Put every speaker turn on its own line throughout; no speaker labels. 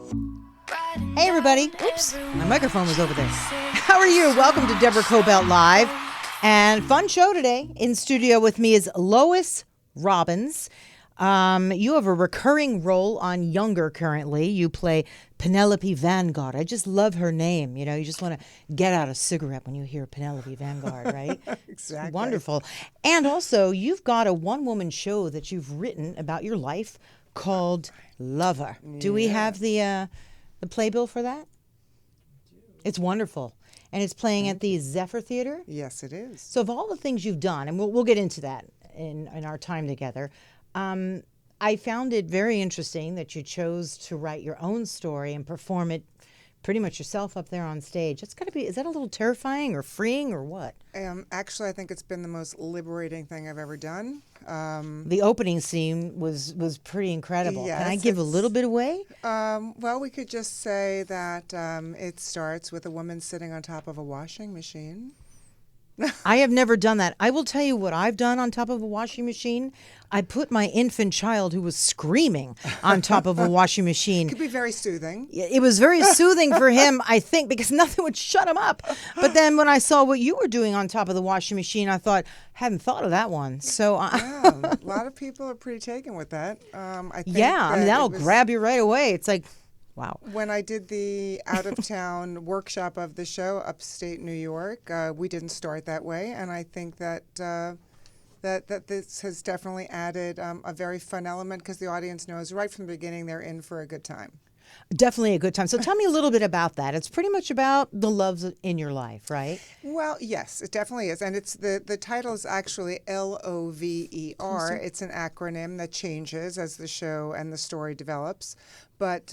Hey everybody. Oops, my microphone was over there. How are you? Welcome to Deborah Kobylt Live. And fun show today. In studio with me is Lois Robbins. You have a recurring role on Younger currently. You play Penelope Vanguard. I just love her name. You know, you just want to get out a cigarette when you hear Penelope Vanguard, right?
Exactly.
Wonderful. And also, you've got a one-woman show that you've written about your life called L.O.V.E.R. Do we have the playbill for that? It's wonderful. And it's playing at the Zephyr Theater?
Yes, it is.
So of all the things you've done, and we'll get into that in our time together, I found it very interesting that you chose to write your own story and perform it pretty much yourself up there on stage. It's got to be, is that a little terrifying or freeing or what?
Actually, I think it's been the most liberating thing I've ever done.
The opening scene was pretty incredible.
Yes,
Can I give a little bit away?
Well, we could just say that it starts with a woman sitting on top of a washing machine.
I have never done that. I will tell you what I've done on top of a washing machine. I put my infant child who was screaming on top of a washing machine.
It could be very soothing.
It was very soothing for him, I think, because nothing would shut him up. But then when I saw what you were doing on top of the washing machine, I thought, hadn't thought of that one. So
Yeah, a lot of people are pretty taken with that. I think
that'll grab you right away. It's like, wow.
When I did the out-of-town workshop of the show, upstate New York, we didn't start that way, and I think that that this has definitely added a very fun element because the audience knows right from the beginning they're in for a good time.
Definitely a good time. So tell me a little bit about that. It's pretty much about the loves in your life, right?
Well, yes, it definitely is. And it's the title is actually L.O.V.E.R. It's an acronym that changes as the show and the story develops. But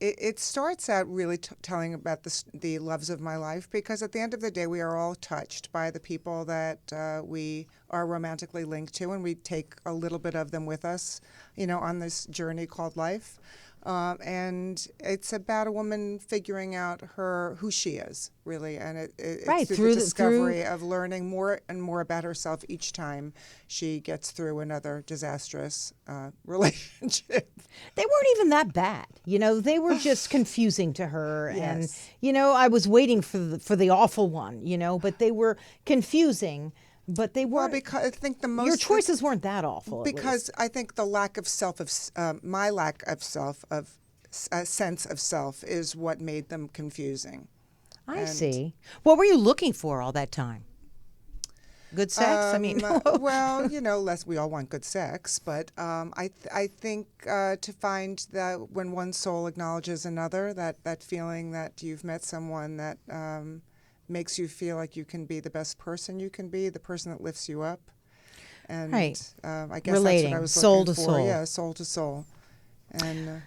it starts out really telling about the loves of my life because at the end of the day, we are all touched by the people that we are romantically linked to, and we take a little bit of them with us, you know, on this journey called life. And it's about a woman figuring out who she is, really, and it's
right,
through the discovery of learning more and more about herself each time she gets through another disastrous relationship.
They weren't even that bad, you know. They were just confusing to her,
Yes.
and you know, I was waiting for the awful one, you know, but they were confusing. But they weren't.
Well, because I think
your choices weren't that awful.
Because I think the lack of my lack of sense of self is what made them confusing.
I see. What were you looking for all that time? Good sex? I mean,
well, you know, we all want good sex, but I think to find that when one soul acknowledges another, that feeling that you've met someone that makes you feel like you can be the best person you can be, the person that lifts you up. And
right.
I guess
relating,
that's what I was
soul
looking
to
for.
soul.
Yeah, soul to soul. And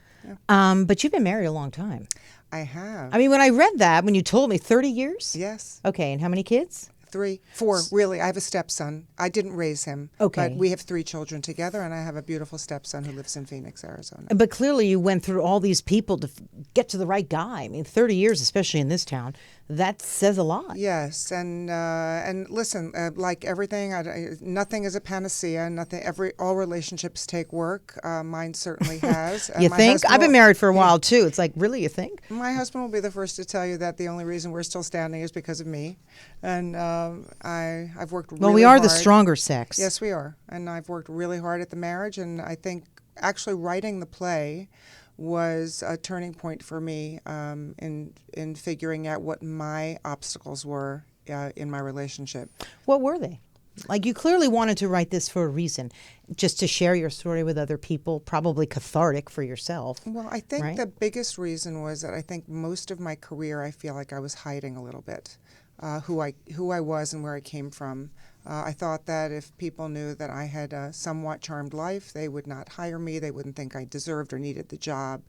but you've been married a long time.
I have.
I mean, when I read that, when you told me 30 years?
Yes.
Okay, and how many kids?
3, 4, really. I have a stepson. I didn't raise him.
Okay.
But we have 3 children together, and I have a beautiful stepson who lives in Phoenix, Arizona.
But clearly you went through all these people to get to the right guy. I mean, 30 years, especially in this town, that says a lot.
Yes, and listen, like everything, nothing is a panacea. All relationships take work. Mine certainly has.
You think? I've been married for a while, too. It's like, really, you think?
My husband will be the first to tell you that the only reason we're still standing is because of me. And I've worked really hard.
Well, we are the stronger sex.
Yes, we are. And I've worked really hard at the marriage. And I think actually writing the play was a turning point for me in figuring out what my obstacles were in my relationship.
What were they? Like, you clearly wanted to write this for a reason, just to share your story with other people, probably cathartic for yourself.
Well, I think
right?
the biggest reason was that I think most of my career I feel like I was hiding a little bit who I was and where I came from. I thought that if people knew that I had a somewhat charmed life, they would not hire me. They wouldn't think I deserved or needed the job.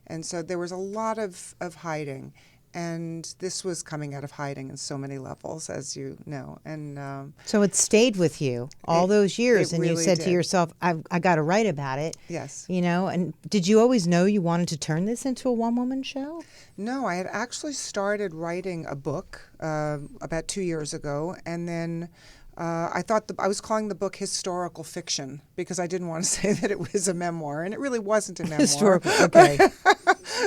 And so there was a lot of hiding. And this was coming out of hiding in so many levels, as you know. And
so it stayed with you all those years, and
really
you said
did.
to yourself, I got to write about it.
Yes.
You know, and did you always know you wanted to turn this into a one-woman show?
No, I had actually started writing a book about 2 years ago, and then I thought I was calling the book historical fiction because I didn't want to say that it was a memoir, and it really wasn't a memoir.
Historical, okay.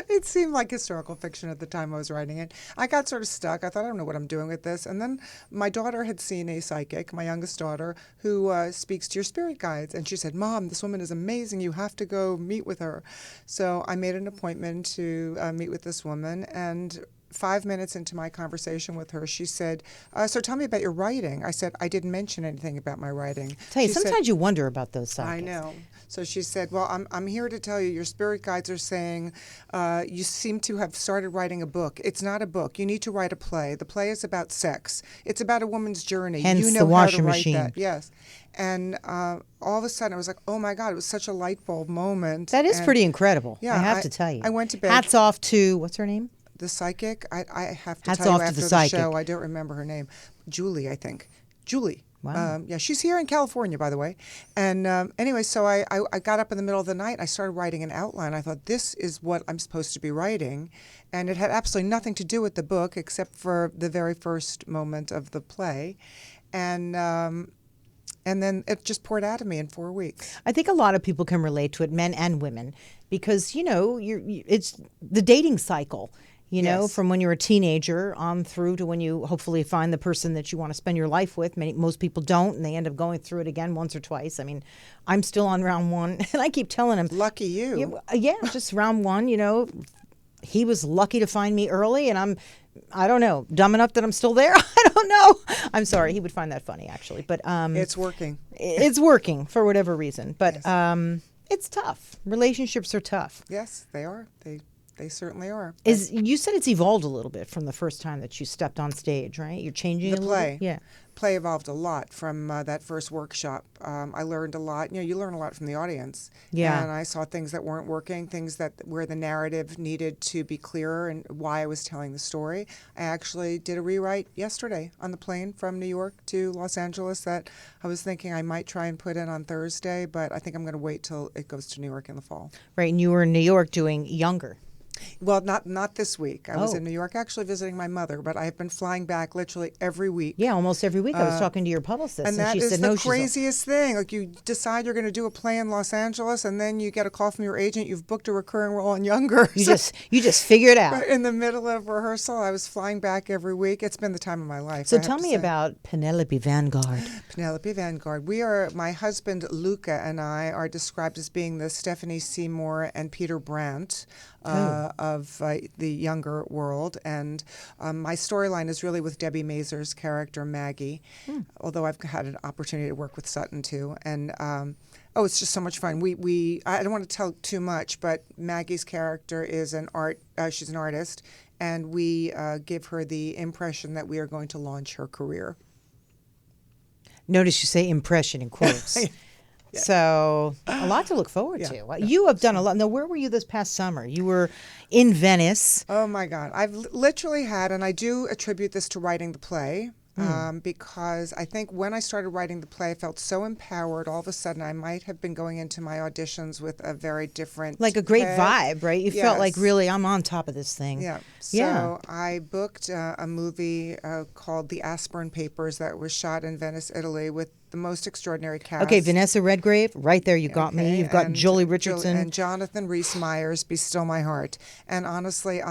It seemed like historical fiction at the time I was writing it. I got sort of stuck. I thought, I don't know what I'm doing with this. And then my daughter had seen a psychic, my youngest daughter, who speaks to your spirit guides. And she said, Mom, this woman is amazing. You have to go meet with her. So I made an appointment to meet with this woman. And 5 minutes into my conversation with her, she said, so tell me about your writing. I said, I didn't mention anything about my writing.
Tell you,
She
sometimes
said,
you wonder about those psychics.
I know. So she said, well, I'm here to tell you, your spirit guides are saying you seem to have started writing a book. It's not a book. You need to write a play. The play is about sex. It's about a woman's journey.
Hence
you know
the
how
washing
to write
machine.
that. Yes. And all of a sudden, I was like, oh, my God, it was such a light bulb moment.
That is
And
pretty incredible,
yeah,
I have to tell you.
I went to bed.
Hats off to, what's her name?
The psychic, I have to
Hats
tell
off
you
to the
after the
psychic.
show. I don't remember her name. Julie, I think. Julie.
Wow.
Yeah, she's here in California, by the way. And anyway, so I got up in the middle of the night. I started writing an outline. I thought, this is what I'm supposed to be writing. And it had absolutely nothing to do with the book except for the very first moment of the play. And then it just poured out of me in 4 weeks.
I think a lot of people can relate to it, men and women, because, it's the dating cycle.
Yes.
From when you're a teenager on through to when you hopefully find the person that you want to spend your life with. Most people don't, and they end up going through it again once or twice. I mean, I'm still on round one, and I keep telling him.
Lucky you.
Yeah, just round one, He was lucky to find me early, and I don't know, dumb enough that I'm still there? I don't know. I'm sorry. He would find that funny, actually. But
It's working.
It's working for whatever reason. But
Yes.
It's tough. Relationships are tough.
Yes, they are. They certainly are.
You said it's evolved a little bit from the first time that you stepped on stage, right? You're changing
The
a little
play.
bit? Yeah.
Play evolved a lot from that first workshop. I learned a lot. You learn a lot from the audience.
Yeah.
And I saw things that weren't working, things where the narrative needed to be clearer and why I was telling the story. I actually did a rewrite yesterday on the plane from New York to Los Angeles that I was thinking I might try and put in on Thursday, but I think I'm going to wait till it goes to New York in the fall.
Right, and you were in New York doing Younger.
Well, not this week. I was
Oh.
in New York actually visiting my mother, but I have been flying back literally every week.
Yeah, almost every week I was talking to your publicist,
And
and
that
she
is
said,
the
no, she's
craziest thing. Like, you decide you're going to do a play in Los Angeles, and then you get a call from your agent. You've booked a recurring role in Younger.
you just figure it out.
In the middle of rehearsal, I was flying back every week. It's been the time of my life.
So
I have
tell
to
me
say.
about Penelope Vanguard.
Penelope Vanguard. My husband Luca and I are described as being the Stephanie Seymour and Peter Brandt of the Younger world. And my storyline is really with Debbie Mazur's character, Maggie, although I've had an opportunity to work with Sutton, too. And it's just so much fun. I don't want to tell too much, but Maggie's character is she's an artist, and we give her the impression that we are going to launch her career.
Notice you say impression in quotes.
Yeah.
So a lot to look forward to.
Yeah.
You have done a lot. Now, where were you this past summer? You were in Venice.
Oh, my God. I've literally had, and I do attribute this to writing the play, because I think when I started writing the play, I felt so empowered. All of a sudden, I might have been going into my auditions with a very different
Like a great
head.
vibe, right? You felt like,
Yes.
really, I'm on top of this thing.
Yeah.
Yeah.
So I booked a movie called The Aspirin Papers that was shot in Venice, Italy, with the most extraordinary cast.
Okay, Vanessa Redgrave, right there. You got me.
Okay,
You've got
and
Jolie Richardson.
and Jonathan Rhys-Meyers, Be Still My Heart. And honestly,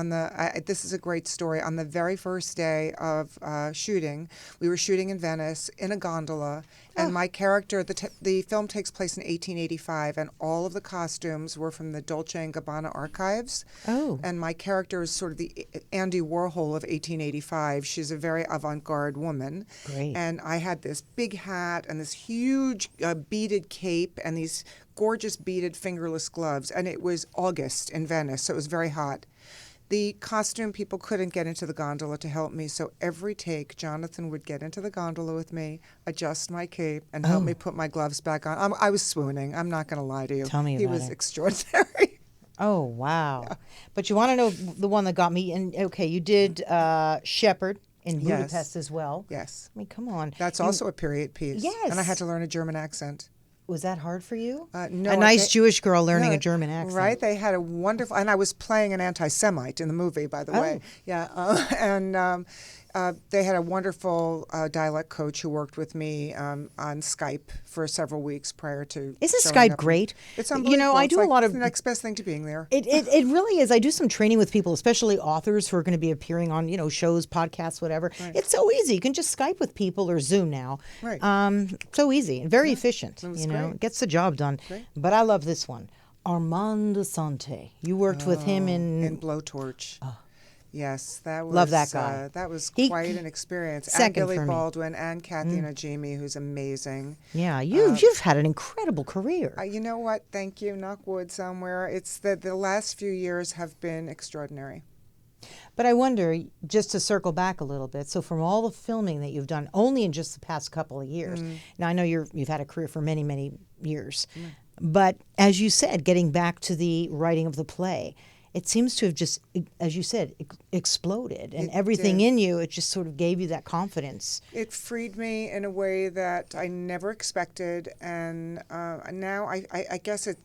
this is a great story. On the very first day of shooting, we were shooting in Venice in a gondola, and my character, the film takes place in 1885, and all of the costumes were from the Dolce & Gabbana archives.
Oh.
And my character is sort of the Andy Warhol of 1885. She's a very avant-garde woman.
Great.
And I had this big hat and this huge beaded cape and these gorgeous beaded fingerless gloves. And it was August in Venice, so it was very hot. The costume people couldn't get into the gondola to help me, so every take, Jonathan would get into the gondola with me, adjust my cape, and help me put my gloves back on. I was swooning. I'm not going to lie to you.
Tell me
He
about
was
it.
extraordinary.
Oh, wow. But you want to know the one that got me? And okay, you did Shepherd in
Yes.
Budapest as well.
Yes.
I mean, come on.
That's also a period piece.
Yes.
And I had to learn a German accent.
Was that hard for you?
No,
a
I
nice
think-
Jewish girl learning
No,
a German accent.
Right? They had a wonderful, and I was playing an anti-Semite in the movie, by the way. Yeah, They had a wonderful dialect coach who worked with me on Skype for several weeks prior to.
Isn't
showing
Skype
up.
great?
It's unbelievable.
I
It's
do a
like
lot of.
the next best thing to being there.
It really is. I do some training with people, especially authors who are going to be appearing on shows, podcasts, whatever.
Right.
It's so easy. You can just Skype with people or Zoom now.
Right.
So easy and very efficient.
It was
It
great.
gets the job done.
Great.
But I love this one, Armand Sante. You worked with him
In Blowtorch. Yes, that was
Love that guy.
That was
He-
quite an experience. And
second
Billy
for me.
Baldwin and Kathy Najimy, who's amazing.
Yeah, you've had an incredible career.
You know what? Thank you. Knock wood somewhere. It's the last few years have been extraordinary.
But I wonder, just to circle back a little bit, so from all the filming that you've done only in just the past couple of years, now I know you've had a career for many, many years, but as you said, getting back to the writing of the play, it seems to have just, as you said, exploded. And
It
everything
did.
in you, it just sort of gave you that confidence.
It freed me in a way that I never expected, and now I guess it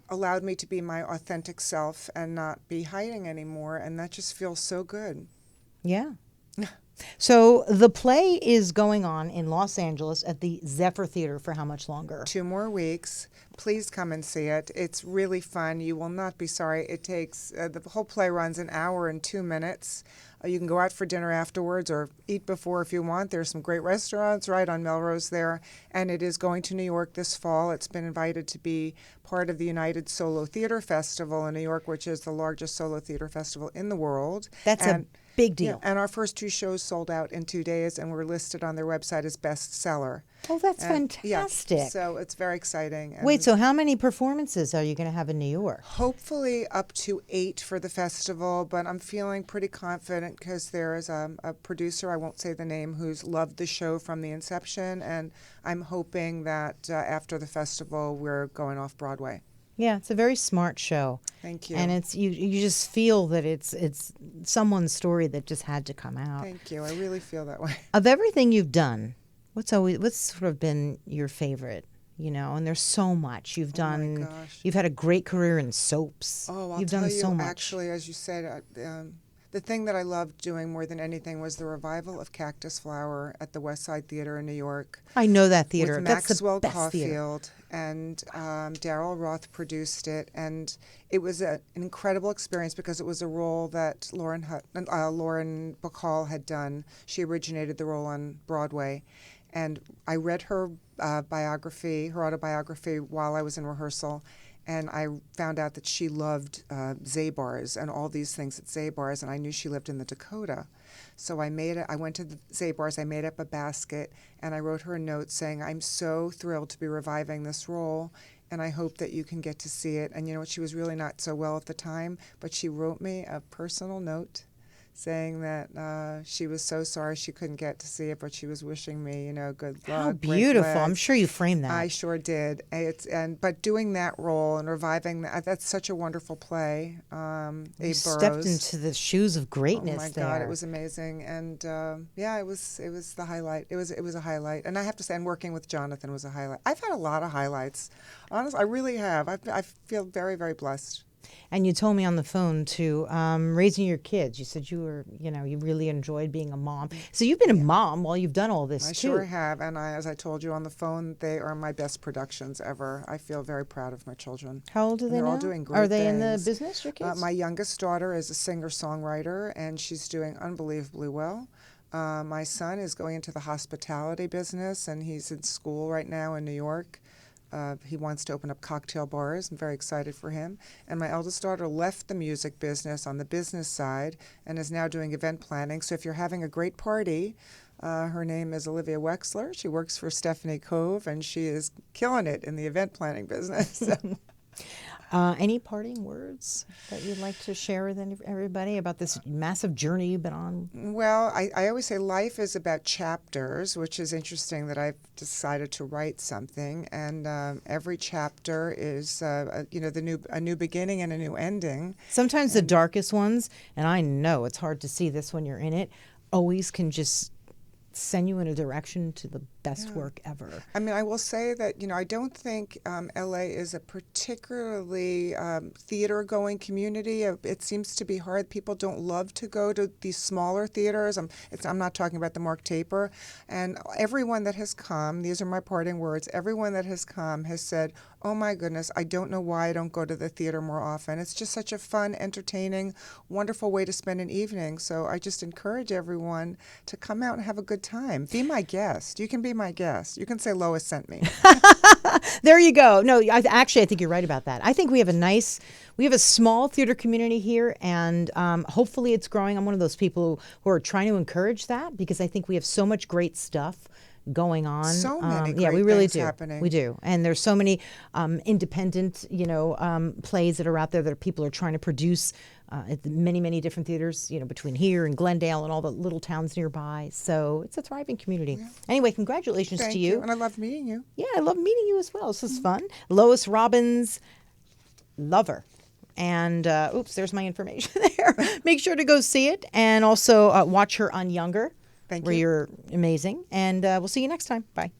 allowed me to be my authentic self and not be hiding anymore, and that just feels so good.
Yeah. So the play is going on in Los Angeles at the Zephyr Theater for how much longer?
2 more weeks. Please come and see it. It's really fun. You will not be sorry. It takes, the whole play runs an hour and 2 minutes. You can go out for dinner afterwards or eat before if you want. There's some great restaurants right on Melrose there. And it is going to New York this fall. It's been invited to be part of the United Solo Theater Festival in New York, which is the largest solo theater festival in the world.
That's a big deal.
Yeah, and our first 2 shows sold out in 2 days, and we're listed on their website as bestseller.
Oh, that's
And,
fantastic.
Yeah, so it's very exciting. And
Wait, so how many performances are you going to have in New York?
hopefully up to 8 for the festival, but I'm feeling pretty confident because there is a producer, I won't say the name, who's loved the show from the inception, and I'm hoping that after the festival we're going off Broadway.
Yeah, it's a very smart show.
Thank you.
And it's you just feel that it's someone's story that just had to come out.
Thank you. I really feel that way.
Of everything you've done, what's sort of been your favorite? And there's so much you've done.
my gosh.
You've had a great career in soaps.
Oh, I'll
you've
tell
done
you,
so much.
actually, as you said, the thing that I loved doing more than anything was the revival of Cactus Flower at the West Side Theater in New York.
I know that theater.
With
That's
Maxwell
the best theater.
Caulfield, and Daryl Roth produced it, and it was an incredible experience because it was a role that Lauren Bacall had done. She originated the role on Broadway, and I read her biography, her autobiography, while I was in rehearsal. And I found out that she loved Zabar's and all these things at Zabar's, and I knew she lived in the Dakota. So I went to the Zabar's, I made up a basket, and I wrote her a note saying, I'm so thrilled to be reviving this role, and I hope that you can get to see it. And you know what, she was really not so well at the time, but she wrote me a personal note saying that she was so sorry she couldn't get to see it, but she was wishing me, good luck.
How
great
beautiful. I'm
legs.
sure you framed that.
I sure did. But doing that role and reviving that's such a wonderful play.
you
Abe
stepped
Burrows.
into the shoes of greatness
Oh my
there.
God, it was amazing, and it was the highlight. It was a highlight, and I have to say, and working with Jonathan was a highlight. I've had a lot of highlights, honestly. I really have. I feel very, very blessed.
And you told me on the phone too, raising your kids. You said you were, you really enjoyed being a mom. So you've been a mom while you've done all this
I
too.
sure have, and as I told you on the phone, they are my best productions ever. I feel very proud of my children.
How old are they
They're
now?
all doing great
Are they in the
things.
business, your kids?
My youngest daughter is a singer-songwriter, and she's doing unbelievably well. My son is going into the hospitality business, and he's in school right now in New York. He wants to open up cocktail bars. I'm very excited for him. And my eldest daughter left the music business on the business side and is now doing event planning. So if you're having a great party, her name is Olivia Wexler. She works for Stephanie Cove, and she is killing it in the event planning business.
Any parting words that you'd like to share with everybody about this massive journey you've been on?
Well, I always say life is about chapters, which is interesting that I've decided to write something, and every chapter is, a new beginning and a new ending.
Sometimes the darkest ones, and I know it's hard to see this when you're in it, always can just send you in a direction to the best work ever.
I mean, I will say that, I don't think LA is a particularly theater-going community. It seems to be hard. People don't love to go to these smaller theaters. I'm not talking about the Mark Taper. And everyone that has come, these are my parting words, everyone that has come has said, oh my goodness, I don't know why I don't go to the theater more often. It's just such a fun, entertaining, wonderful way to spend an evening. So I just encourage everyone to come out and have a good time. Be my guest. You can be my guest. You can say Lois sent me.
There you go. No, I think you're right about that. I think we have a small theater community here, and hopefully it's growing. I'm one of those people who are trying to encourage that, because I think we have so much great stuff going on.
So many
yeah,
great
we really
things
do.
happening.
We do, and there's so many independent, plays that are out there that people are trying to produce at many, many different theaters, between here and Glendale and all the little towns nearby. So it's a thriving community. Yeah. Anyway, congratulations
Thank
to you.
And I love meeting you.
Yeah, I love meeting you as well. This is fun. Lois Robbins, L.O.V.E.R. And there's my information there. Make sure to go see it, and also watch her on Younger.
Thank
where
you.
you're amazing. And we'll see you next time. Bye.